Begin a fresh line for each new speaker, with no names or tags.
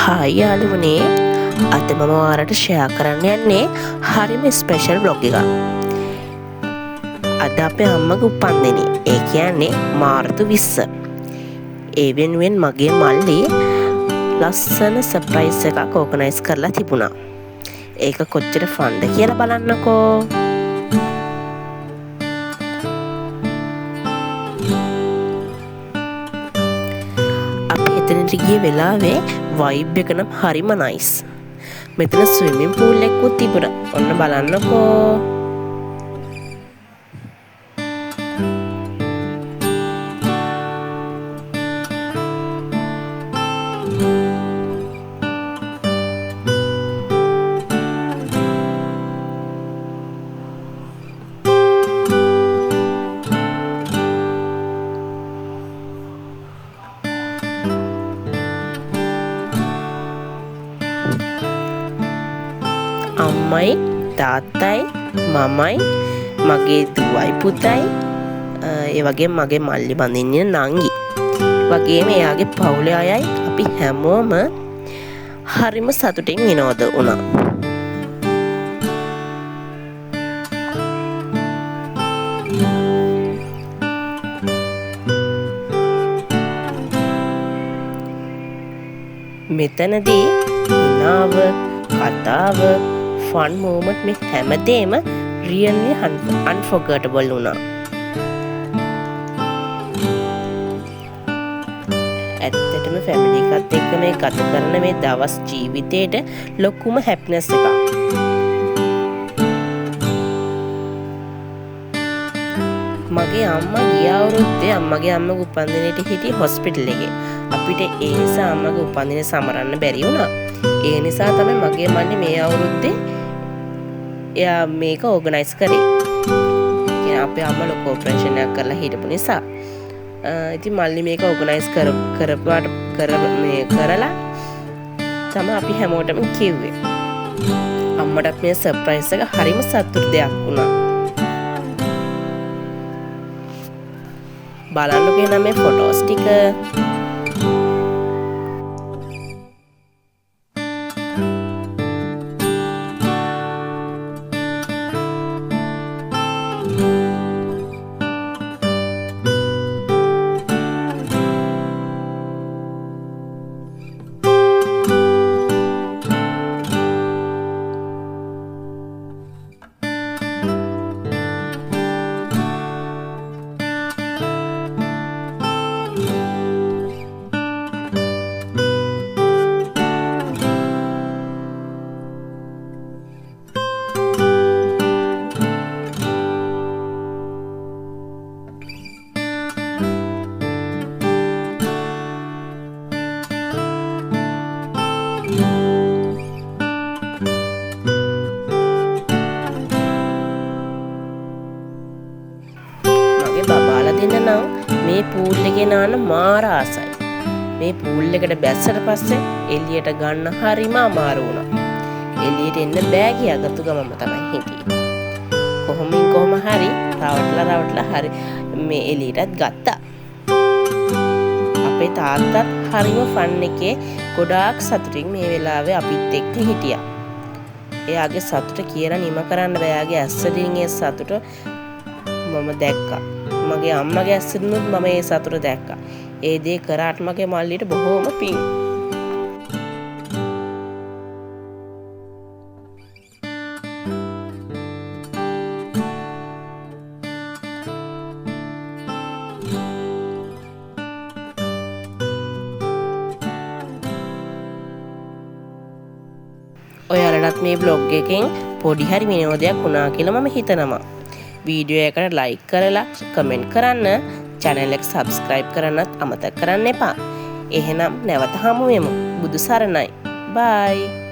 Hi යාළුවනේ, අද මම ඔයාලට ෂෙයා කරන්න යන්නේ හරිම ස්පෙෂල් බ්ලොග් එකක්. අද අපේ අම්මගේ උපන්දිනේ. ඒ කියන්නේ මාර්තු 20. ඒ වෙනුවෙන් මගේ මල්ලි ලස්සන සර්ප්‍රයිස් එකක් ඕගනයිස් කරලා තිබුණා. ඒක කොච්චර ෆන්ද කියලා බලන්නකෝ. එතනට ගිය වෙලාවේ වයිබ් එක නම් හරිම නයිස්. මෙතන ස්විමින් පූල් එකකුත් තිබුණා. ඔන්න බලන්නකෝ. අම්මයි තාත්තයි මමයි මගේ දුවයි පුතයි ඒ වගේම මගේ මල්ලි බඳින්න නංගි වගේම එයාගේ පවුලේ අයයි අපි හැමෝම හරිම සතුටින් විනෝද වුණා. මෙතනදී හිනාව කතාව ෆන් මෝමන්ට් මේ හැමදේම රියලි අන්ෆෝගටබල් වුණා. ඇත්තටම ෆැමිලි එකත් එක්ක මේ ගත කරන මේ දවස් ජීවිතේට ලොකුම හැපිනස් එකක්. මගේ අම්මා ගිය අවුරුද්දේ අම්මගේ අම්මගේ උපන්දිනේට හිටියේ හොස්පිටල් එකේ. අපිට ඒ නිසා අම්මගේ උපන්දිනේ සමරන්න බැරි වුණා. ඒ නිසා තමයි මගේ මල්ලි මේ අවුරුද්දේ එයා මේක ඕගනයිස් කරේ. කියන්නේ අපේ අම්මා ලොකු ඔපරේෂන් එකක් කරලා හිටපු නිසා. ඉතින් මල්ලි මේක ඕගනයිස් කරලා තමයි අපි හැමෝටම කිව්වේ. අම්මටත් මේ සර්ප්‍රයිස් එක හරිම සතුටු දෙයක් වුණා. බලන්නකෝ එහෙනම් මේ ෆොටෝස් ටික. බබාලා දෙන්න නම් මේ පූල් එකේ නාන්න මාර ආසයි. මේ පූල් එකට බැස්සට පස්සේ එළියට ගන්න හරිම අමාරු වුණා. එළියට එන්න බෑ කියාගත්තු ගමම තමයි හිටියේ. කොහොම හරි රවටලා හරි මේ එළියටත් ගත්තා. අපේ තාත්තත් හරිම ෆන් එකේ ගොඩාක් සතුටින් මේ වෙලාවේ අපිත් එක්ක හිටියා. එයාගේ සතුට කියලා නිම කරන්න බෑ. එයාගේ ඇස්වලින් ඒ සතුට මම දැක්කා. මගේ අම්මගේ ඇස්වලිනුත් මම ඒ සතුට දැක්කා. ඒ දේ කරාට මගේ මල්ලිට බොහෝම පිං. ඔයාලටත් මේ බ්ලොග් එකෙන් පොඩි හරි විනෝදයක් වුණා කියලා මම හිතනවා. වීඩියෝ එකට ලයික් කරලා කමෙන්ට් කරන්න, channel එක subscribe කරන්නත් අමතක කරන්න එපා. එහෙනම් නැවත හමු වෙමු. බුදු සරණයි. bye.